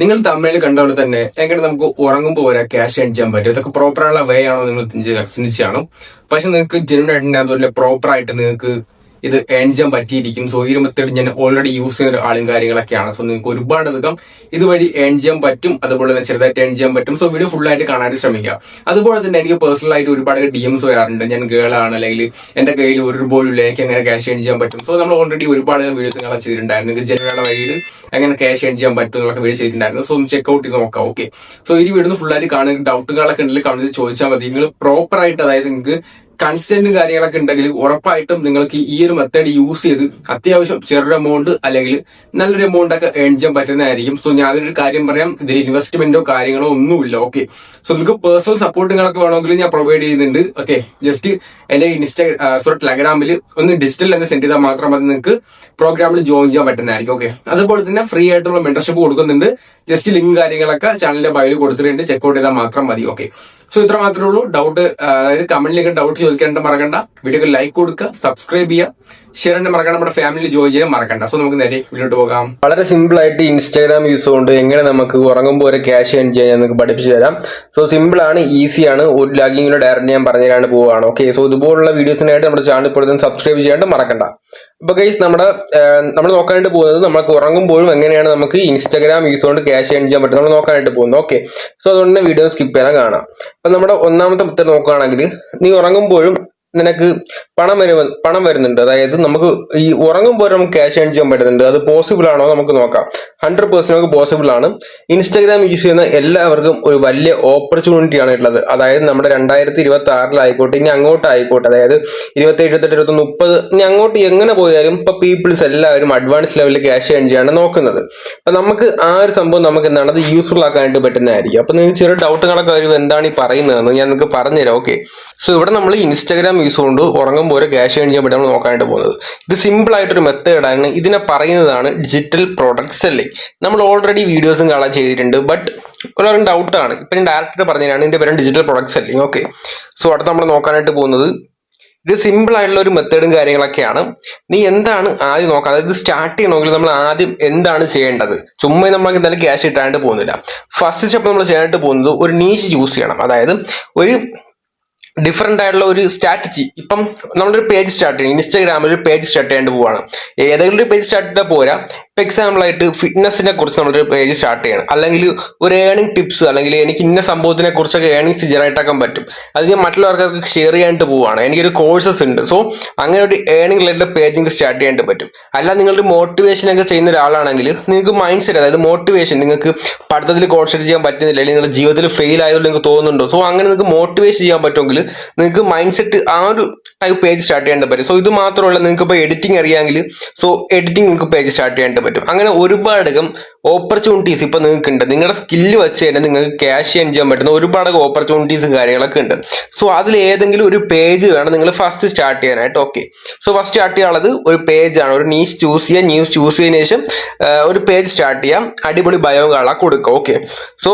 നിങ്ങൾ തമിഴിൽ കണ്ട പോലെ തന്നെ എങ്ങനെ നമുക്ക് ഉറങ്ങുമ്പോൾ വരെ ക്യാഷ് ഏൺ ചെയ്യാൻ പറ്റും? ഇതൊക്കെ പ്രോപ്പറുള്ള വേ ആണോ നിങ്ങൾ ചിന്തിച്ചാണോ? പക്ഷെ നിങ്ങൾക്ക് ജെന്യൂൻ ആയിട്ട് അതുപോലെ പ്രോപ്പർ ആയിട്ട് നിങ്ങൾക്ക് ഇത് ഏൺ ചെയ്യാൻ പറ്റിയിരിക്കും. സോ ഈ ഒരു മെത്തേഡ് ഞാൻ ഓൾറെഡി യൂസ് ചെയ്യുന്ന ആളും കാര്യങ്ങളൊക്കെയാണ്. സോ നിങ്ങൾക്ക് ഒരുപാട് അധികം ഇതുവഴി ഏൺ ചെയ്യാൻ പറ്റും, അതുപോലെ തന്നെ ചെറുതായിട്ട് ഏൺ ചെയ്യാൻ പറ്റും. സോ വീഡിയോ ഫുൾ ആയിട്ട് കാണാനായിട്ട് ശ്രമിക്കുക. അതുപോലെ തന്നെ എനിക്ക് പേഴ്സണൽ ആയിട്ട് ഒരുപാട് DMs വരാറുണ്ട്. ഞാൻ ഗേൾ ആണ്, അല്ലെങ്കിൽ എന്റെ കയ്യിൽ ഒരു രൂപയില്ല, എനിക്ക് എങ്ങനെ ക്യാഷ് ഏൺ ചെയ്യാൻ പറ്റും? സോ നമ്മൾ ഓൾറെഡി ഒരുപാട് വീഡിയോസ് നിങ്ങളെ ചെയ്തിട്ടുണ്ടായിരുന്നു. നിങ്ങൾക്ക് ജെന്യൂൻ വഴിയിൽ എങ്ങനെ ക്യാഷ് ഏൺ ചെയ്യാൻ പറ്റും എന്നൊക്കെ വീഡിയോ ചെയ്തിട്ടുണ്ടായിരുന്നു. സോ ഒന്ന് ചെക്ക്ഔട്ട് ചെയ്ത് നോക്കാം. ഓക്കെ, സോ ഈ വീഡിയോ ഫുൾ ആയിട്ട് കാണുന്ന ഡൗട്ടുകളൊക്കെ ഉണ്ടെങ്കിൽ കമന്റ് ചോദിച്ചാൽ മതി. നിങ്ങൾ പ്രോപ്പർ ആയിട്ട്, അതായത് നിങ്ങൾക്ക് കൺസ്റ്റന്റും കാര്യങ്ങളൊക്കെ ഉണ്ടെങ്കിൽ ഉറപ്പായിട്ടും നിങ്ങൾക്ക് ഈ ഒരു മെത്തേഡ് യൂസ് ചെയ്ത് അത്യാവശ്യം ചെറിയ എമൗണ്ട് അല്ലെങ്കിൽ നല്ലൊരു എമൗണ്ട് ഒക്കെ ഏൺ ചെയ്യാൻ പറ്റുന്നതായിരിക്കും. സോ ഞാനൊരു കാര്യം പറയാം, ഇതിൽ ഇൻവെസ്റ്റ്മെന്റോ കാര്യങ്ങളോ ഒന്നുമില്ല. ഓക്കെ, സോ നിങ്ങൾക്ക് പേഴ്സണൽ സപ്പോർട്ടുകളൊക്കെ വേണമെങ്കിൽ ഞാൻ പ്രൊവൈഡ് ചെയ്യുന്നുണ്ട്. ഓക്കെ, ജസ്റ്റ് എന്റെ ടെലഗ്രാമിൽ ഒന്ന് ഡിജിറ്റൽ എന്ന് സെൻഡ് ചെയ്താൽ മാത്രം മതി നിങ്ങൾക്ക് പ്രോഗ്രാമിൽ ജോയിൻ ചെയ്യാൻ പറ്റുന്നതായിരിക്കും. ഓക്കെ, അതുപോലെ തന്നെ ഫ്രീ ആയിട്ടുള്ള മെന്റർഷിപ്പ് കൊടുക്കുന്നുണ്ട്. ജസ്റ്റ് ലിങ്ക് കാര്യങ്ങളൊക്കെ ചാനലിന്റെ ബയോയിൽ കൊടുത്തിട്ടുണ്ട്, ചെക്ക്ഔട്ട് ചെയ്താൽ മാത്രം മതി. ഓക്കെ, സോ ഇത്ര മാത്രമേ ഉള്ളൂ. ഡൗട്ട്, അതായത് കമന്റിലേക്ക് ഡൗട്ട് ചോദിക്കേണ്ട മറക്കണ്ട. വീഡിയോക്ക് ലൈക്ക് കൊടുക്കുക, സബ്സ്ക്രൈബ് ചെയ്യുക, ഷെയർ ചെയ്യാൻ മറക്കണ്ട, നമ്മുടെ ഫാമിലി ജോയിൻ ചെയ്യാൻ മറക്കണ്ട. സോ നമുക്ക് നേരെ വീഡിയോട്ട് പോകാം. വളരെ സിമ്പിൾ ആയിട്ട് ഇൻസ്റ്റാഗ്രാം യൂസ് കൊണ്ട് എങ്ങനെ നമുക്ക് ഉറങ്ങുമ്പോൾ ഒരു ക്യാഷ് ഏൺ ചെയ്യാൻ നമുക്ക് പഠിപ്പിച്ചു തരാം. സോ സിമ്പിൾ ആണ്, ഈസിയാണ്. ഒരു ലാഗിങ്ങിലോ ഡയറക്റ്റ് ഞാൻ പറഞ്ഞു തരാണ് പോവുകയാണ്. ഓക്കെ, സോ ഇതുപോലുള്ള വീഡിയോസിനായിട്ട് നമ്മുടെ ചാനൽ ഇപ്പോൾ സബ്സ്ക്രൈബ് ചെയ്യാണ്ട് മറക്കണ്ട. അപ്പൊ ഗൈസ്, നമ്മൾ നോക്കാനായിട്ട് പോകുന്നത് നമുക്ക് ഉറങ്ങുമ്പോഴും എങ്ങനെയാണ് നമുക്ക് ഇൻസ്റ്റാഗ്രാം യൂസ് കൊണ്ട് ക്യാഷ് ഏൺ ചെയ്യാൻ പറ്റും നമ്മൾ നോക്കാനായിട്ട് പോകുന്നത്. ഓക്കെ, സോ അതുകൊണ്ട് തന്നെ വീഡിയോ സ്കിപ്പ് ചെയ്യാൻ കാണാം. അപ്പൊ നമ്മുടെ ഒന്നാമത്തെ മെത്തേഡ് നോക്കുകയാണെങ്കിൽ, നീ ഉറങ്ങുമ്പോഴും നിനക്ക് പണം വരുന്നുണ്ട്. അതായത് നമുക്ക് ഈ ഉറങ്ങുമ്പോൾ നമുക്ക് ക്യാഷ് ഏൺ ചെയ്യാൻ പറ്റുന്നുണ്ട്. അത് പോസിബിൾ ആണോ നമുക്ക് നോക്കാം. 100% നമുക്ക് പോസിബിൾ ആണ്. ഇൻസ്റ്റാഗ്രാം യൂസ് ചെയ്യുന്ന എല്ലാവർക്കും ഒരു വലിയ ഓപ്പർച്യൂണിറ്റി ആണ് ഉള്ളത്. അതായത് നമ്മുടെ 2026 ഇനി അങ്ങോട്ടായിക്കോട്ടെ, അതായത് 27, 28, 29, 30 ഇനി അങ്ങോട്ട് എങ്ങനെ പോയാലും ഇപ്പൊ പീപ്പിൾസ് എല്ലാവരും അഡ്വാൻസ് ലെവലിൽ ക്യാഷ് ഏൺ ചെയ്യാണ് നോക്കുന്നത്. അപ്പൊ നമുക്ക് ആ ഒരു സംഭവം നമുക്ക് എന്താണ്, അത് യൂസ്ഫുൾ ആക്കാനായിട്ട് പറ്റുന്നതായിരിക്കും. അപ്പൊ നിങ്ങൾക്ക് ചെറിയ ഡൗട്ടുകളൊക്കെ വരും, എന്താണ് ഈ പറയുന്നതെന്ന് ഞാൻ നിങ്ങൾക്ക് പറഞ്ഞുതരാം. ഓക്കെ, സോ ഇവിടെ നമ്മൾ ഇൻസ്റ്റാഗ്രാം യൂസ് കൊണ്ട് ഉറങ്ങുമ്പോൾ ഒരു ക്യാഷ് ഏൺ ചെയ്യാൻ പറ്റും നമ്മൾ നോക്കാനായിട്ട് പോകുന്നത്. ഇത് സിമ്പിൾ ആയിട്ടൊരു മെത്തേഡാണ്. ഇതിനെ പറയുന്നതാണ് ഡിജിറ്റൽ പ്രോഡക്റ്റ് സെല്ലിംഗ്. നമ്മൾ ഓൾറെഡി വീഡിയോസും കാണാൻ ചെയ്തിട്ടുണ്ട്. ബട്ട് ഒരു ഡൗട്ടാണ്, ഇപ്പൊ ഞാൻ ഡയറക്റ്റ് പറഞ്ഞതാണ് ഇതിന്റെ പേരാണ് digital product selling. Okay, so അടുത്ത് നമ്മൾ നോക്കാനായിട്ട് പോകുന്നത് ഇത് സിമ്പിൾ ആയിട്ടുള്ള ഒരു മെത്തേഡും കാര്യങ്ങളൊക്കെയാണ്. നീ എന്താണ് ആദ്യം നോക്കുക, അതായത് സ്റ്റാർട്ട് ചെയ്യണമെങ്കിൽ നമ്മൾ ആദ്യം എന്താണ് ചെയ്യേണ്ടത്? ചുമ്മാ നമുക്ക് എന്തായാലും ക്യാഷ് കിട്ടാനായിട്ട് പോകുന്നില്ല. ഫസ്റ്റ് സ്റ്റെപ്പ് നമ്മൾ ചെയ്യാനായിട്ട് പോകുന്നത് ഒരു നീഷ് ചൂസ് ചെയ്യണം. അതായത് ഒരു ഡിഫറെന്റ് ആയിട്ടുള്ള ഒരു സ്ട്രാറ്റജി. ഇപ്പം നമ്മളൊരു പേജ് സ്റ്റാർട്ട് ചെയ്യണം, ഇൻസ്റ്റാഗ്രാമിൽ ഒരു പേജ് സ്റ്റാർട്ട് ചെയ്യേണ്ടി പോവാണ്. ഏതെങ്കിലും ഒരു പേജ് സ്റ്റാർട്ട് ചെയ്താൽ പോരാ. ഇപ്പൊ എക്സാമ്പിൾ ആയിട്ട് ഫിറ്റ്നസിനെ കുറിച്ച് നമ്മളൊരു പേജ് സ്റ്റാർട്ട് ചെയ്യണം, അല്ലെങ്കിൽ ഒരു ഏണിംഗ് ടിപ്സ്, അല്ലെങ്കിൽ എനിക്ക് ഇന്ന സംഭവത്തിനെ കുറിച്ചൊക്കെ ഏണിങ്സ് ജനറേറ്റ് ആക്കാൻ പറ്റും, അത് ഞാൻ മറ്റുള്ളവർക്ക് ഷെയർ ചെയ്യാനായിട്ട് പോവാണ്, എനിക്കൊരു കോഴ്സസ് ഉണ്ട്. സോ അങ്ങനെ ഒരു ഏണിംഗ് റിലേറ്റഡ് പേജ് നിങ്ങൾക്ക് സ്റ്റാർട്ട് ചെയ്യാനായിട്ട് പറ്റും. അല്ല നിങ്ങളൊരു മോട്ടിവേഷൻ ഒക്കെ ചെയ്യുന്ന ഒരാളാണെങ്കിൽ നിങ്ങൾക്ക് മൈൻഡ് സെറ്റ്, അതായത് മോട്ടിവേഷൻ, നിങ്ങൾക്ക് പഠിത്തത്തിൽ കോൺസെൻട്രേറ്റ് ചെയ്യാൻ പറ്റുന്നില്ല, അല്ലെങ്കിൽ നിങ്ങളുടെ ജീവിതത്തിൽ ഫെയിൽ ആയതുകൊണ്ട് നിങ്ങൾക്ക് തോന്നുന്നുണ്ടോ, സോ അങ്ങനെ നിങ്ങൾക്ക് മോട്ടിവേഷൻ ചെയ്യാൻ പറ്റുമെങ്കിൽ നിങ്ങൾക്ക് മൈൻഡ് സെറ്റ് ആ ഒരു ടൈപ്പ് പേജ് സ്റ്റാർട്ട് ചെയ്യാൻ പറ്റും. സോ ഇത് മാത്രമല്ല, നിങ്ങൾക്ക് ഇപ്പോൾ എഡിറ്റിംഗ് അറിയാമെങ്കിൽ സോ എഡിറ്റിംഗ് നിങ്ങൾക്ക് പേജ് സ്റ്റാർട്ട് ചെയ്യാൻ പറ്റും. അങ്ങനെ ഒരുപാടകം ഓപ്പർച്യൂണിറ്റീസ് ഇപ്പൊ നിങ്ങൾക്ക് ഉണ്ട്. നിങ്ങളുടെ സ്കില്ല് വെച്ച് തന്നെ നിങ്ങൾക്ക് ക്യാഷ് ഏൺ ചെയ്യാൻ പറ്റുന്ന ഒരുപാട് ഓപ്പർച്യൂണിറ്റീസും കാര്യങ്ങളൊക്കെ ഉണ്ട്. സോ അതിൽ ഏതെങ്കിലും ഒരു പേജ് വേണം നിങ്ങൾ ഫസ്റ്റ് സ്റ്റാർട്ട് ചെയ്യാനായിട്ട്. ഓക്കെ, സോ ഫസ്റ്റ് സ്റ്റാർട്ട് ചെയ്യാനുള്ളത് ഒരു പേജാണ്. ഒരു നീഷ് ചൂസ് ചെയ്യുക, ന്യൂസ് ചൂസ് ചെയ്തതിനു ശേഷം ഒരു പേജ് സ്റ്റാർട്ട് ചെയ്യാം, അടിപൊളി ബയോ കാണാൻ കൊടുക്കുക. ഓക്കെ, സോ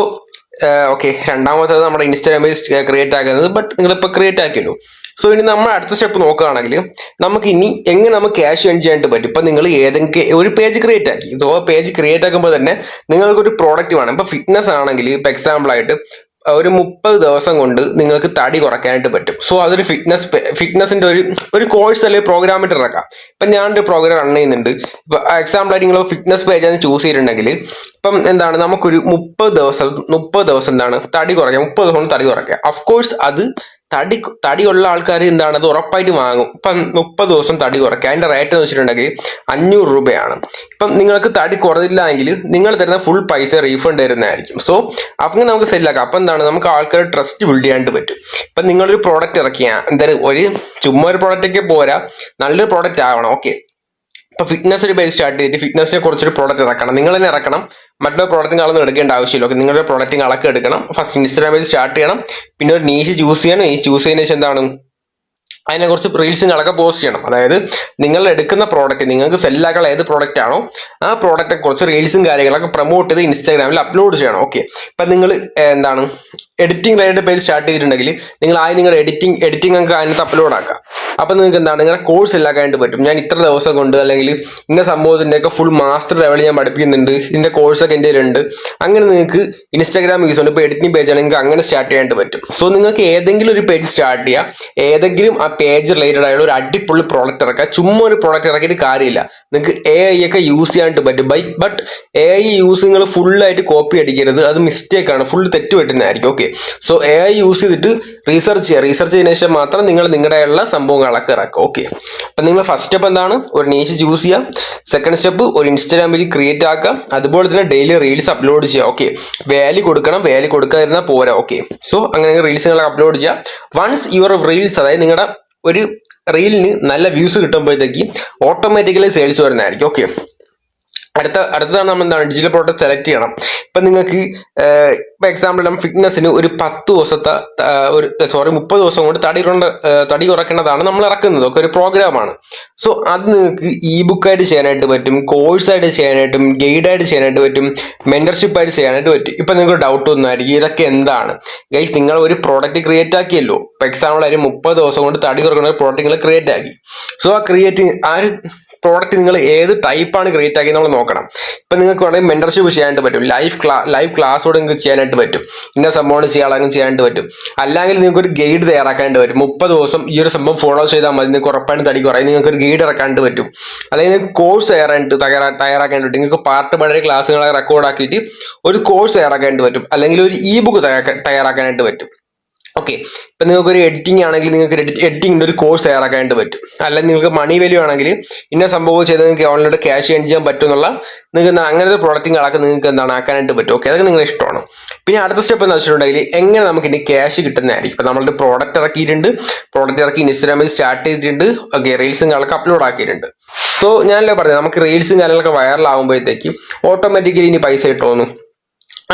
ഓക്കെ, രണ്ടാമത്തേത് നമ്മുടെ ഇൻസ്റ്റാഗ്രാം പേജ് ക്രിയേറ്റ് ആക്കുന്നത്. ബട്ട് നിങ്ങളിപ്പോൾ ക്രിയേറ്റ് ആക്കിയല്ലോ. സോ ഇനി നമ്മൾ അടുത്ത സ്റ്റെപ്പ് നോക്കുകയാണെങ്കിൽ നമുക്ക് ഇനി എങ്ങനെ നമുക്ക് ക്യാഷ് ഏൺ ചെയ്യാനായിട്ട് പറ്റും. ഇപ്പം നിങ്ങൾ ഏതെങ്കിലും ഒരു പേജ് ക്രിയേറ്റ് ആക്കി. സോ ആ പേജ് ക്രിയേറ്റ് ആക്കുമ്പോൾ തന്നെ നിങ്ങൾക്കൊരു പ്രോഡക്റ്റ് വേണം. ഇപ്പം ഫിറ്റ്നസ് ആണെങ്കിൽ ഇപ്പം എക്സാമ്പിൾ ആയിട്ട് ഒരു 30 ദിവസം കൊണ്ട് നിങ്ങൾക്ക് തടി കുറയ്ക്കാനായിട്ട് പറ്റും. സോ അതൊരു ഫിറ്റ്നസിന്റെ ഒരു കോഴ്സ് അല്ലെങ്കിൽ പ്രോഗ്രാം ഇട്ട് ഇറക്കാം. ഇപ്പം ഞാനൊരു പ്രോഗ്രാം റൺ ചെയ്യുന്നുണ്ട്. ഇപ്പം എക്സാമ്പിൾ ആയിട്ട് നിങ്ങൾ ഫിറ്റ്നസ് പേജാണ് ചൂസ് ചെയ്തിട്ടുണ്ടെങ്കിൽ ഇപ്പം എന്താണ്, നമുക്കൊരു 30 ദിവസം എന്താണ് തടി കുറയ്ക്കാം. 30 ദിവസം കൊണ്ട് തടി കുറയ്ക്കാം. അഫ്കോഴ്സ് അത് തടിയുള്ള ആൾക്കാർ എന്താണ്, അത് ഉറപ്പായിട്ട് വാങ്ങും. ഇപ്പം 30 ദിവസം തടി കുറയ്ക്കുക, അതിന്റെ റേറ്റ് എന്ന് വെച്ചിട്ടുണ്ടെങ്കിൽ 500 രൂപയാണ്. ഇപ്പം നിങ്ങൾക്ക് തടി കുറഞ്ഞില്ല എങ്കിൽ നിങ്ങൾ തരുന്ന ഫുൾ പൈസ റീഫണ്ട് തരുന്നതായിരിക്കും. സോ അപ്പം നമുക്ക് സെല്ലാക്കാം. അപ്പം എന്താണ്, നമുക്ക് ആൾക്കാരുടെ ട്രസ്റ്റ് ബിൽഡ് ചെയ്യാനായിട്ട് പറ്റും. ഇപ്പം നിങ്ങളൊരു പ്രോഡക്റ്റ് ഇറക്കിയ എന്തായാലും ചുമ്മാ ഒരു പ്രോഡക്റ്റൊക്കെ പോരാ, നല്ലൊരു പ്രോഡക്റ്റ് ആവണം. ഓക്കെ, ഇപ്പൊ ഫിറ്റ്നസ് ഒരു പേജ് സ്റ്റാർട്ട് ചെയ്തിട്ട് ഫിറ്റ്നസിനെ കുറിച്ചൊരു പ്രോഡക്റ്റ് ഇറക്കണം. നിങ്ങൾ തന്നെ ഇറക്കണം, മറ്റൊരു പ്രോഡക്റ്റും കളൊന്നും എടുക്കേണ്ട ആവശ്യമില്ല. ഓക്കെ, നിങ്ങളുടെ പ്രോഡക്റ്റും കളൊക്കെ എടുക്കണം. ഫസ്റ്റ് ഇൻസ്റ്റാഗ്രാം പേജ് സ്റ്റാർട്ട് ചെയ്യണം, പിന്നെ ഒരു നീഷ് ചൂസ് ചെയ്യണം. ഈ ചൂസ് ചെയ്യുന്ന ശേഷം എന്താണ്, അതിനെക്കുറിച്ച് റീൽസും കളൊക്കെ പോസ്റ്റ് ചെയ്യണം. അതായത് നിങ്ങൾ എടുക്കുന്ന പ്രോഡക്റ്റ്, നിങ്ങൾക്ക് സെല്ലാക്കുള്ള ഏത് പ്രോഡക്റ്റ് ആണോ ആ പ്രോഡക്റ്റിനെ കുറിച്ച് റീൽസും കാര്യങ്ങളൊക്കെ പ്രൊമോട്ട് ചെയ്ത് ഇൻസ്റ്റാഗ്രാമിൽ അപ്ലോഡ് ചെയ്യണം. ഓക്കെ, ഇപ്പം നിങ്ങൾ എന്താണ് എഡിറ്റിംഗ് റിലേറ്റഡ് പേജ് സ്റ്റാർട്ട് ചെയ്തിട്ടുണ്ടെങ്കിൽ നിങ്ങൾ ആദ്യം നിങ്ങളുടെ എഡിറ്റിംഗ് നിങ്ങൾക്ക് അതിനകത്ത് അപ്ലോഡ് ആക്കാം. അപ്പം നിങ്ങൾക്ക് എന്താണ് നിങ്ങളുടെ കോഴ്സ് എല്ലാക്കാനായിട്ട് പറ്റും. ഞാൻ ഇത്ര ദിവസം കൊണ്ട് അല്ലെങ്കിൽ ഇന്ന സംഭവത്തിൻ്റെയൊക്കെ ഫുൾ മാസ്റ്റർ ലെവൽ ഞാൻ പഠിപ്പിക്കുന്നുണ്ട്, ഇതിൻ്റെ കോഴ്സൊക്കെ എൻ്റെ കയ്യിലുണ്ട്. അങ്ങനെ നിങ്ങൾക്ക് ഇൻസ്റ്റാഗ്രാം യൂസ് ഉണ്ട്. ഇപ്പോൾ എഡിറ്റിംഗ് പേജ് ആണെങ്കിൽ നിങ്ങൾക്ക് അങ്ങനെ സ്റ്റാർട്ട് ചെയ്യാനായിട്ട് പറ്റും. സോ നിങ്ങൾക്ക് ഏതെങ്കിലും ഒരു പേജ് സ്റ്റാർട്ട് ചെയ്യാം, ഏതെങ്കിലും ആ പേജ് റിലേറ്റഡ് ആയുള്ള ഒരു അടിപൊളി പ്രോഡക്റ്റ് ഇറക്കുക. ചുമ്മാ ഒരു പ്രോഡക്റ്റ് ഇറക്കിയിട്ട് കാര്യമില്ല. നിങ്ങൾക്ക് AI ഒക്കെ യൂസ് ചെയ്യാനായിട്ട് പറ്റും. ബട്ട് AI യൂസ് നിങ്ങൾ ഫുള്ളായിട്ട് കോപ്പി അടിക്കരുത്, അത് മിസ്റ്റേക്കാണ്, ഫുൾ തെറ്റ് പറ്റുന്നതായിരിക്കും. ഓക്കെ, സോ AI യൂസ് ചെയ്തിട്ട് റീസെർച്ച് ചെയ്തതിനു ശേഷം മാത്രം നിങ്ങൾ നിങ്ങളുടെയുള്ള സംഭവങ്ങളൊക്കെ ഇറക്കുക. ഓക്കെ, അപ്പം നിങ്ങൾ ഫസ്റ്റ് സ്റ്റെപ്പ് എന്താണ്, ഒരു നീഷ് ചൂസ് ചെയ്യുക. സെക്കൻഡ് സ്റ്റെപ്പ് ഒരു ഇൻസ്റ്റാഗ്രാം പേജ് ക്രിയേറ്റ് ആക്കുക. അതുപോലെ തന്നെ ഡെയിലി റീൽസ് അപ്ലോഡ് ചെയ്യുക. ഓക്കെ, വാല്യൂ കൊടുക്കണം, വാല്യൂ കൊടുക്കാതിരുന്നാൽ പോരാ. ഓക്കെ, സോ അങ്ങനെ റീൽസുകൾ അപ്ലോഡ് ചെയ്യുക. വൺസ് യുവർ റീൽസ്, അതായത് നിങ്ങളുടെ ഒരു റീലിന് നല്ല വ്യൂസ് കിട്ടുമ്പോഴത്തേക്ക് ഓട്ടോമാറ്റിക്കലി സെയിൽസ് വരുന്നതായിരിക്കും. ഓക്കെ, അടുത്തതാണ് നമ്മൾ എന്താണ് ഡിജിറ്റൽ പ്രോഡക്റ്റ് സെലക്ട് ചെയ്യണം. ഇപ്പം നിങ്ങൾക്ക് ഇപ്പം എക്സാമ്പിൾ നമ്മൾ ഫിറ്റ്നസ്സിന് ഒരു 10 ദിവസത്തെ 30 ദിവസം കൊണ്ട് തടി കുറയ്ക്കേണ്ടതാണ് നമ്മൾ ഇറക്കുന്നത്. ഒക്കെ ഒരു പ്രോഗ്രാമാണ്. സോ അത് നിങ്ങൾക്ക് ബുക്കായിട്ട് ചെയ്യാനായിട്ട് പറ്റും, കോഴ്സായിട്ട് ചെയ്യാനായിട്ടും, ഗൈഡായിട്ട് ചെയ്യാനായിട്ട് പറ്റും, മെന്റർഷിപ്പായിട്ട് ചെയ്യാനായിട്ട് പറ്റും. ഇപ്പം നിങ്ങൾക്ക് ഡൗട്ട് ഒന്നായിരിക്കും, ഇതൊക്കെ എന്താണ് ഗൈസ്? നിങ്ങൾ ഒരു പ്രോഡക്റ്റ് ക്രിയേറ്റ് ആക്കിയല്ലോ. ഇപ്പം എക്സാമ്പിൾ ആയിട്ട് 30 ദിവസം കൊണ്ട് തടി കുറയ്ക്കുന്ന ഒരു പ്രോഡക്റ്റ് നിങ്ങൾ ക്രിയേറ്റ് ആക്കി. സോ ആ ഒരു പ്രോഡക്റ്റ് നിങ്ങൾ ഏത് ടൈപ്പാണ് ക്രിയേറ്റ് ആക്കി നമ്മൾ നോക്കണം. ഇപ്പം നിങ്ങൾക്ക് വേണമെങ്കിൽ മെന്റർഷിപ്പ് ചെയ്യാനായിട്ട് പറ്റും, ലൈവ് ക്ലാസ്സോട് നിങ്ങൾക്ക് ചെയ്യാനായിട്ട് പറ്റും, ഇന്ന സംഭവം ചെയ്യാനായിട്ട് പറ്റും. അല്ലെങ്കിൽ നിങ്ങൾക്ക് ഒരു ഗൈഡ് തയ്യാറാക്കാനായിട്ട് പറ്റും. 30 ദിവസം ഈ ഒരു സംഭവം ഫോളോ ചെയ്താൽ മതി, നിങ്ങൾക്ക് ഉറപ്പായിട്ട് തടി കുറയും. നിങ്ങൾക്ക് ഒരു ഗൈഡ് ഇറക്കാനായിട്ട് പറ്റും. അല്ലെങ്കിൽ നിങ്ങൾക്ക് കോഴ്സ് തയ്യാറാക്കാനായിട്ട് പറ്റും. നിങ്ങൾക്ക് പാർട്ട് വളരെ ക്ലാസ്സുകളെ റെക്കോർഡാക്കിയിട്ട് ഒരു കോഴ്സ് തയ്യാറാക്കാനായിട്ട് പറ്റും. അല്ലെങ്കിൽ ഒരു ബുക്ക് തയ്യാറാക്കാനായിട്ട് പറ്റും. ഓക്കെ, ഇപ്പം നിങ്ങൾക്ക് ഒരു എഡിറ്റിംഗ് ആണെങ്കിൽ നിങ്ങൾക്ക് എഡിറ്റിംഗിൻ്റെ ഒരു കോഴ്സ് തയ്യാറാക്കാനായിട്ട് പറ്റും. അല്ലെങ്കിൽ നിങ്ങൾക്ക് മണി വാല്യൂ ആണെങ്കിൽ ഇന്ന സംഭവം ചെയ്ത് നിങ്ങൾക്ക് ഓൺലൈനിൽ ക്യാഷ് ഏൺ ചെയ്യാൻ പറ്റും എന്നുള്ള നിങ്ങൾക്ക് അങ്ങനത്തെ പ്രോഡക്റ്റുകളൊക്കെ നിങ്ങൾക്ക് എന്താണ് ആക്കാനായിട്ട് പറ്റും. ഓക്കെ, അതൊക്കെ നിങ്ങളുടെ ഇഷ്ടമാണ്. പിന്നെ അടുത്ത സ്റ്റെപ്പ് എന്ന് വെച്ചിട്ടുണ്ടെങ്കിൽ എങ്ങനെ നമുക്ക് ഇനി ക്യാഷ് കിട്ടുന്നതായിരിക്കും. ഇപ്പം നമ്മളുടെ പ്രോഡക്റ്റ് ഇറക്കി ഇൻസ്റ്റാഗ്രാമിൽ സ്റ്റാർട്ട് ചെയ്തിട്ടുണ്ട്. ഓക്കെ, റീൽസും കാര്യങ്ങളൊക്കെ അപ്ലോഡ് ആക്കിയിട്ടുണ്ട്. സോ ഞാനല്ലേ പറഞ്ഞത്, നമുക്ക് റീൽസും കാര്യങ്ങളൊക്കെ വൈറലാകുമ്പോഴത്തേക്കും ഓട്ടോമാറ്റിക്കലി ഇനി പൈസ കിട്ടുമെന്നു.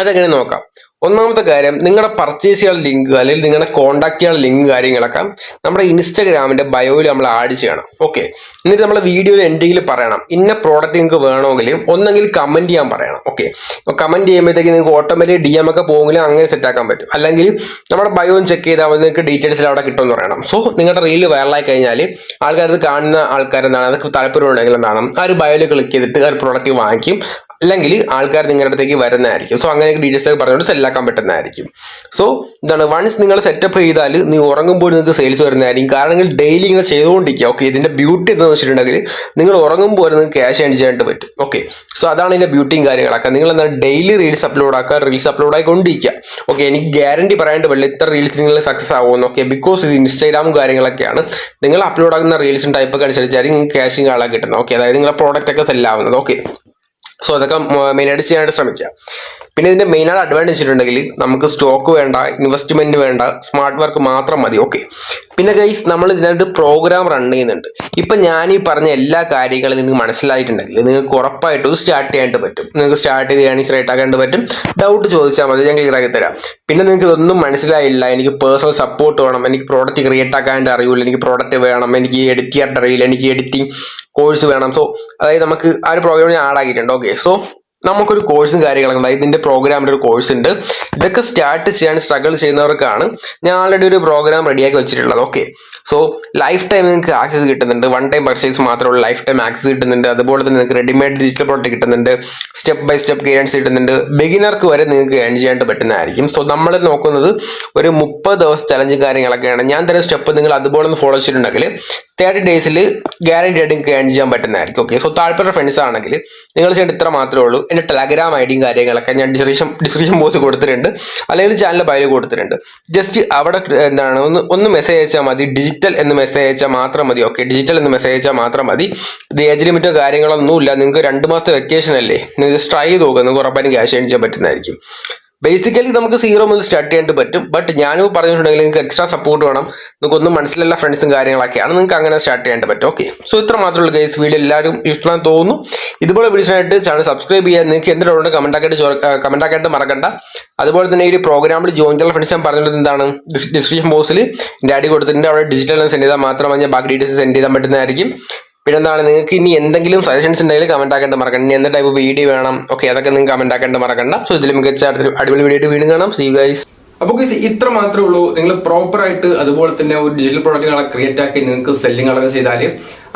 അതെങ്ങനെ നോക്കാം. ഒന്നാമത്തെ കാര്യം, നിങ്ങളുടെ പർച്ചേസ് ചെയ്യാൻ ലിങ്ക് അല്ലെങ്കിൽ നിങ്ങളുടെ കോൺടാക്ട് ചെയ്യാൻ ലിങ്ക് കാര്യങ്ങളൊക്കെ നമ്മുടെ ഇൻസ്റ്റാഗ്രാമിന്റെ ബയോയിൽ നമ്മൾ ആഡ് ചെയ്യണം. ഓക്കെ, എന്നിട്ട് നമ്മൾ വീഡിയോയിൽ എൻഡിങ്ങിൽ പറയണം ഇന്ന പ്രോഡക്റ്റ് നിങ്ങൾക്ക് വേണമെങ്കിൽ ഒന്നെങ്കിൽ കമന്റ് ചെയ്യാൻ പറയണം. ഓക്കെ, അപ്പോൾ കമന്റ് ചെയ്യുമ്പോഴത്തേക്ക് നിങ്ങൾക്ക് ഓട്ടോമാറ്റിക് DM ഒക്കെ പോകുമെങ്കിൽ അങ്ങനെ സെറ്റ് ആക്കാൻ പറ്റും. അല്ലെങ്കിൽ നമ്മുടെ ബയോ ചെക്ക് ചെയ്താൽ മതി, നിങ്ങൾക്ക് ഡീറ്റെയിൽസ് അവിടെ കിട്ടുമെന്ന് പറയണം. സോ നിങ്ങളുടെ റീല് വൈറലായി കഴിഞ്ഞാൽ ആൾക്കാരത് കാണുന്ന ആൾക്കാരെന്താണ്, അതൊക്കെ താല്പര്യം ഉണ്ടെങ്കിൽ എന്താണ് ആ ഒരു ബയോയിൽ ക്ലിക്ക് ചെയ്തിട്ട് ആ ഒരു പ്രോഡക്റ്റ് വാങ്ങിക്കും. അല്ലെങ്കിൽ ആൾക്കാർ നിങ്ങളുടെ അടുത്തേക്ക് വരുന്നതായിരിക്കും. സോ അങ്ങനെ ഡീറ്റെയിൽസ് ഒക്കെ പറഞ്ഞുകൊണ്ട് സെല്ലാക്കാൻ പറ്റുന്നതായിരിക്കും. സോ ഇതാണ്, വൺസ് നിങ്ങൾ സെറ്റപ്പ് ചെയ്താൽ നീ ഉറങ്ങുമ്പോൾ നിങ്ങൾക്ക് സെയിൽസ് വരുന്നതായിരിക്കും. കാരണം ഡെയിലി ഇങ്ങനെ ചെയ്തുകൊണ്ടിരിക്കുക. ഓക്കെ, ഇതിന്റെ ബ്യൂട്ടി എന്താണെന്ന് വെച്ചിട്ടുണ്ടെങ്കിൽ നിങ്ങൾ ഉറങ്ങുമ്പോൾ നിങ്ങൾക്ക് ക്യാഷ് ഏൺ ചെയ്യാനായിട്ട് പറ്റും. ഓക്കെ, സോ അതാണ് ഇതിന്റെ ബ്യൂട്ടിയും കാര്യങ്ങളൊക്കെ. നിങ്ങൾ എന്താണ് ഡെയിലി റീൽസ് അപ്ലോഡ് ആക്കുക, റീൽസ് അപ്ലോഡ് ആയിക്കൊണ്ടിരിക്കുക. ഓക്കെ, എനിക്ക് ഗ്യാരണ്ടി പറയാണ്ട് പറ്റില്ല ഇത്ര റീൽസ് നിങ്ങൾ സക്സസ് ആവുമെന്ന്. ഓക്കെ, ബിക്കോസ് ഇത് ഇൻസ്റ്റാഗ്രാമും കാര്യങ്ങളൊക്കെയാണ്. നിങ്ങൾ അപ്ലോഡ് ആകുന്ന റീൽസും ടൈപ്പൊക്കെ അനുസരിച്ചായിരിക്കും നിങ്ങൾക്ക് ക്യാഷും കാളാക്കി കിട്ടുന്നത്. ഓക്കെ, അതായത് നിങ്ങളുടെ പ്രോഡക്റ്റ് ഒക്കെ സെല്ലാവുന്നത്. ഓക്കെ, സോ അതൊക്കെ മെയിനായിട്ട് ചെയ്യാനായിട്ട് ശ്രമിക്കുക. പിന്നെ ഇതിന്റെ മെയിനായിട്ട് അഡ്വാൻറ്റേജ് വെച്ചിട്ടുണ്ടെങ്കിൽ നമുക്ക് സ്റ്റോക്ക് വേണ്ട, ഇൻവെസ്റ്റ്മെന്റ് വേണ്ട, സ്മാർട്ട് വർക്ക് മാത്രം മതി. ഓക്കെ, പിന്നെ ഗൈസ് നമ്മൾ ഇതിനായിട്ട് പ്രോഗ്രാം റൺ ചെയ്യുന്നുണ്ട്. ഇപ്പം ഞാൻ ഈ പറഞ്ഞ എല്ലാ കാര്യങ്ങളും നിങ്ങൾക്ക് മനസ്സിലായിട്ടുണ്ടെങ്കിൽ നിങ്ങൾക്ക് ഉറപ്പായിട്ടും സ്റ്റാർട്ട് ചെയ്യാനായിട്ട് പറ്റും. നിങ്ങൾക്ക് സ്റ്റാർട്ട് ചെയ്ത് ഏണിങ്സ് റേറ്റ് ആക്കാനായിട്ട് പറ്റും. ഡൗട്ട് ചോദിച്ചാൽ മതി, ഞാൻ ക്ലിയർ ആക്കി തരാം. പിന്നെ നിങ്ങൾക്ക് ഇതൊന്നും മനസ്സിലായില്ല, എനിക്ക് പേഴ്സണൽ സപ്പോർട്ട് വേണം, എനിക്ക് പ്രോഡക്റ്റ് ക്രിയേറ്റ് ആക്കാനായിട്ട് അറിയില്ല, എനിക്ക് പ്രോഡക്റ്റ് വേണം, എനിക്ക് എഡിറ്റ് ചെയ്യാനായിട്ട് അറിയില്ല, എനിക്ക് എഡിറ്റിംഗ് കോഴ്സ് വേണം. സോ അതായത് നമുക്ക് ആ ഒരു പ്രോഗ്രാം ഞാൻ ആഡ് ആക്കിയിട്ടുണ്ട്. ഓക്കെ, സോ നമുക്കൊരു കോഴ്സും കാര്യങ്ങളൊക്കെ ഉണ്ട്. ഇതിന്റെ പ്രോഗ്രാമിന്റെ ഒരു കോഴ്സ് ഉണ്ട്. ഇതൊക്കെ സ്റ്റാർട്ട് ചെയ്യാൻ സ്ട്രഗിൾ ചെയ്യുന്നവർക്കാണ് ഞാൻ ആൾറെഡി ഒരു പ്രോഗ്രാം റെഡിയാക്കി വെച്ചിട്ടുള്ളത്. ഓക്കെ, സോ ലൈഫ് ടൈം നിങ്ങൾക്ക് ആക്സസ് കിട്ടുന്നുണ്ട്. വൺ ടൈം പർച്ചേസ് മാത്രമുള്ള ലൈഫ് ടൈം ആക്സസ് കിട്ടുന്നുണ്ട്. അതുപോലെ തന്നെ നിങ്ങൾക്ക് റെഡിമെയ്ഡ് ഡിജിറ്റൽ പ്രോഡക്റ്റ് കിട്ടുന്നുണ്ട്. സ്റ്റെപ്പ് ബൈ സ്റ്റെപ്പ് ഗൈഡൻസ് കിട്ടുന്നുണ്ട്. ബിഗിനർക്ക് വരെ നിങ്ങൾക്ക് ഏൺ ചെയ്യാനായിട്ട് പറ്റുന്നതായിരിക്കും. സോ നമ്മൾ നോക്കുന്നത് ഒരു 30 ദിവസം ചലഞ്ചും കാര്യങ്ങളൊക്കെയാണ്. ഞാൻ തരുന്ന സ്റ്റെപ്പ് നിങ്ങൾ അതുപോലെ ഒന്ന് ഫോളോ ചെയ്തിട്ടുണ്ടെങ്കിൽ 30 ഡേയ്സിൽ ഗ്യാരണ്ടി ആയിട്ട് നിങ്ങൾക്ക് ഏൺ ചെയ്യാൻ പറ്റുന്നതായിരിക്കും. ഓക്കെ, സോ താല്പര്യ ഫ്രണ്ട്സ് ആണെങ്കിൽ നിങ്ങൾ ചെയ്യേണ്ട ഇത്ര മാത്രമേ ഉള്ളൂ. എൻ്റെ ടെലഗ്രാം ഐഡിയും കാര്യങ്ങളൊക്കെ ഞാൻ ഡിസ്ക്രിപ്ഷൻ ബോക്സ് കൊടുത്തിട്ടുണ്ട്, അല്ലെങ്കിൽ ചാനലിൽ ബയോ കൊടുത്തിട്ടുണ്ട്. ജസ്റ്റ് അവിടെ എന്താണ് ഒന്ന് മെസ്സേജ് അയച്ചാൽ മതി. ഡിജിറ്റൽ എന്ന് മെസ്സേജ് അയച്ചാൽ മാത്രം മതി. ഓക്കെ, ഡിജിറ്റൽ എന്ന് മെസ്സേജ് അയച്ചാൽ മാത്രം മതി. ഇത് ഏജ് ലിമിറ്റോ കാര്യങ്ങളൊന്നും ഇല്ല. നിങ്ങൾക്ക് 2 മാസത്തെ വെക്കേഷൻ അല്ലേ, നിങ്ങൾ ജസ്റ്റ് ട്രൈ ചെയ്ത് നോക്കുക, നിങ്ങൾക്ക് ഉറപ്പായിട്ടും ക്യാഷ് ഏൺ ചെയ്യാൻ പറ്റുന്നതായിരിക്കും. ബേസിക്കലി നമുക്ക് 0 മുതൽ സ്റ്റാർട്ട് ചെയ്യാനായിട്ട് പറ്റും. ബട്ട് ഞാനും പറഞ്ഞിട്ടുണ്ടെങ്കിൽ നിങ്ങൾക്ക് എക്സ്ട്രാ സപ്പോർട്ട് വേണം, നിങ്ങൾക്ക് ഒന്നും മനസ്സിലല്ല ഫ്രണ്ട്സും കാര്യങ്ങളൊക്കെയാണ്, നിങ്ങൾക്ക് അങ്ങനെ സ്റ്റാർട്ട് ചെയ്യാനായിട്ട് പറ്റും. ഓക്കെ, സോ ഇത്ര മാത്രമുള്ള ഗൈസ്. വീഡിയോ എല്ലാവരും ഇഷ്ടമാണെന്ന് തോന്നുന്നു. ഇതുപോലെ വീഡിയോസിനായിട്ട് ചാനൽ സബ്സ്ക്രൈബ് ചെയ്യാൻ, നിങ്ങൾക്ക് എന്തെങ്കിലും കമന്റ് ആക്കാനായിട്ട് മറക്കണ്ട. അതുപോലെ തന്നെ ഈ ഒരു പ്രോഗ്രാമിൽ ജോയിൻ ചെയ്യാൻ ഫ്രണ്ട്സ് ഞാൻ പറഞ്ഞത് എന്താണ്, ഡിസ്ക്രിപ്ഷൻ ബോക്സിൽ എൻ്റെ ഐഡി കൊടുത്തിട്ടുണ്ട്. അവിടെ ഡിജിറ്റൽ സെൻഡ് ചെയ്താൽ മാത്രമേ ഞാൻ ബാക്കി ഡീറ്റെയിൽസ് സെൻഡ് ചെയ്യാൻ പറ്റുന്നതായിരിക്കും. പിന്നെ എന്താണ്, നിങ്ങൾക്ക് ഇനി എന്തെങ്കിലും സജഷൻസ് ഉണ്ടെങ്കിൽ കമന്റ് ആക്കേണ്ട മറക്കണ്ട. ഇനി എന്ത് ടൈപ്പ് വീഡിയോ വേണം, ഓക്കെ, അതൊക്കെ നിങ്ങൾക്ക് കമന്റ് ആക്കേണ്ട മറക്കണ്ട. സോ ഇതിൽ മികച്ച അടിപൊളി വീഡിയോ വീണ്ടും കാണാം. See you guys. അപ്പോൾ ഇത്ര മാത്രമേ ഉള്ളൂ. നിങ്ങൾ പ്രോപ്പർ ആയിട്ട് അതുപോലെ തന്നെ ഒരു ഡിജിറ്റൽ പ്രോഡക്റ്റുകളെ ക്രിയേറ്റ് ആക്കി നിങ്ങൾക്ക് സെല്ലിങ്ങുകളൊക്കെ ചെയ്താൽ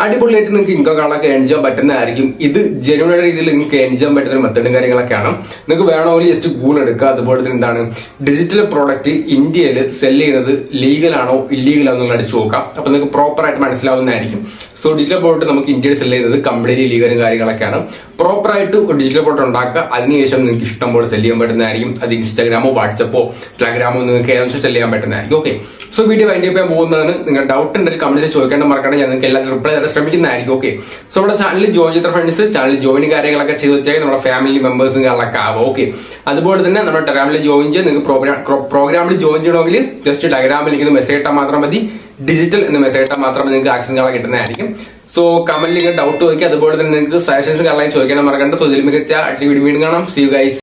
അടിപൊളിയായിട്ട് നിങ്ങൾക്ക് ഇൻകം കാണാനൊക്കെ ഏൺ ചെയ്യാൻ പറ്റുന്നതായിരിക്കും. ഇത് ജെന്യൂൻ രീതിയിൽ നിങ്ങൾക്ക് ഏൺ ചെയ്യാൻ പറ്റുന്ന മെത്തേഡും കാര്യങ്ങളൊക്കെയാണ്. നിങ്ങൾക്ക് വേണമെങ്കിൽ ജസ്റ്റ് ഗൂഗിൾ എടുക്കുക. അതുപോലെ തന്നെ എന്താണ് ഡിജിറ്റൽ പ്രോഡക്റ്റ് ഇന്ത്യയിൽ സെല് ചെയ്യുന്നത് ലീഗലാണോ ഇല്ലീഗലാണോ നിങ്ങൾ അടിച്ചു നോക്കാം. അപ്പൊ നിങ്ങൾക്ക് പ്രോപ്പർ ആയിട്ട് മനസ്സിലാവുന്നതായിരിക്കും. സോ ഡിജിറ്റൽ പ്രോഡക്റ്റ് നമുക്ക് ഇന്ത്യയിൽ സെല് ചെയ്യുന്നത് കംപ്ലീറ്റ്ലി ലീഗലും കാര്യങ്ങളൊക്കെയാണ്. പ്രോപ്പർ ആയിട്ട് ഒരു ഡിജിറ്റൽ പ്രോഡക്റ്റ് ഉണ്ടാക്കുക. അതിനുശേഷം നിങ്ങൾക്ക് ഇഷ്ടം പോലെ സെല് ചെയ്യാൻ പറ്റുന്നതായിരിക്കും. അത് ഇൻസ്റ്റാഗ്രാമോ വാട്സപ്പോ ടെലഗ്രാമോ നിങ്ങൾക്ക് ഏകദേശം സെല് ചെയ്യാൻ പറ്റുന്നതായിരിക്കും. ഓക്കെ, സോ വീഡിയോ വൈൻഡ് ചെയ്യാൻ പോകുന്നതാണ്. നിങ്ങൾ ഡൗട്ട് ഉണ്ടെങ്കിൽ കമന്റിൽ ചോദിക്കേണ്ട മറക്കണം. ഞാൻ നിങ്ങൾക്ക് എല്ലാവരും റിപ്ലൈ തരാൻ ശ്രമിക്കുന്നതായിരിക്കും. ഓക്കെ, സോ നമ്മുടെ ചാനലിൽ ജോയിൻ ചെയ്ത ഫ്രണ്ട്സ് ചാനൽ ജോയിൻ കാര്യങ്ങളൊക്കെ ചെയ്ത് വെച്ചാൽ നമ്മുടെ ഫാമിലി മെമ്പേഴ്സും കാര്യങ്ങളൊക്കെ ആവും. ഓക്കെ, അതുപോലെ തന്നെ നമ്മുടെ ടെലഗ്രാമിൽ ജോയിൻ ചെയ്ത് നിങ്ങൾക്ക് പ്രോഗ്രാമിൽ ജോയിൻ ചെയ്യണമെങ്കിൽ ജസ്റ്റ് ടെലഗ്രാമിൽ എനിക്ക് മെസ്സേജ് ഇട്ടാൽ മാത്രം മതി. ഡിജിറ്റൽ എന്ന് മെസ്സേജ് ഇട്ടാൽ മാത്രമേ നിങ്ങൾക്ക് ആക്സസ് കിട്ടുന്നതായിരിക്കും. സോ കമന്റിൽ ഡൗട്ട് ചോദിക്കുക. അതുപോലെ തന്നെ നിങ്ങൾക്ക് സജഷൻസ് കാര്യങ്ങളായി ചോദിക്കണം മറക്കണ്ട. സോ ഇതിൽ മികച്ച വീഡിയോ വീണ്ടും കാണാം. See you guys.